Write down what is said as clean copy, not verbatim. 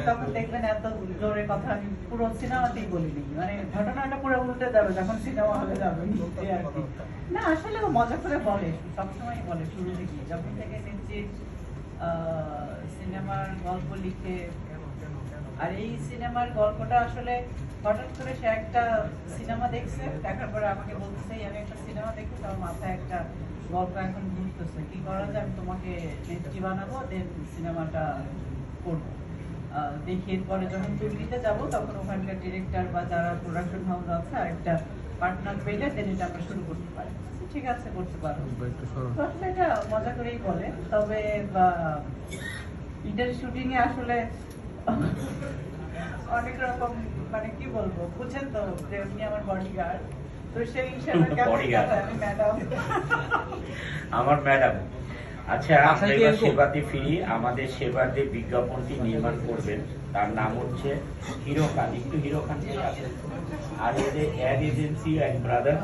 তখন দেখবেন এত জোরে কথা আমি পুরো সিনেমাতেই বলিনি, মানে ঘটনাটা পুরো উল্টে যাবে যখন সিনেমা হলে যাবে। না আসলে ও মজা করে বলে, সবসময় বলে শুরু থেকে, যখন থেকে দেখছি সিনেমার গল্প লিখে। আর এই সিনেমার গল্পটা আসলে হঠাৎ করে সে একটা সিনেমা দেখছে, দেখার পরে আমাকে বলতেছে আমি একটা সিনেমা দেখি, তার মাথায় একটা গল্প এখন ঘুরতেছে, কি করা যায়, আমি তোমাকে নেত্রী বানাবো, দেন সিনেমাটা করবো। দেখি এরপরে যখন দিল্লিতে যাবো তখন ওখানকার ডিরেক্টর বা যারা প্রোডাকশন হাউস আছে আর একটা পার্টনার পেলে দেন এটা আমরা শুরু করতে পারি। ঠিক আছে, করতে পারো। আসলে এটা মজা করেই বলে, তবে ইন্টার শুটিং এ আসলে অনেক রকম, মানে কি বলবো, বুঝছেন তো যে উনি আমার বডিগার্ড, তো সেই হিসাবে আমি ম্যাডাম, আমার ম্যাডাম। আচ্ছা, আমরা এবার সেবাতে ফিরি। আমাদের সেবাতে বিজ্ঞাপনটি নির্মাণ করবেন, তার নাম হচ্ছে হিরো খান। একটু হিরো খান আর এদের অ্যাড এজেন্সি অ্যান্ড ব্রাদার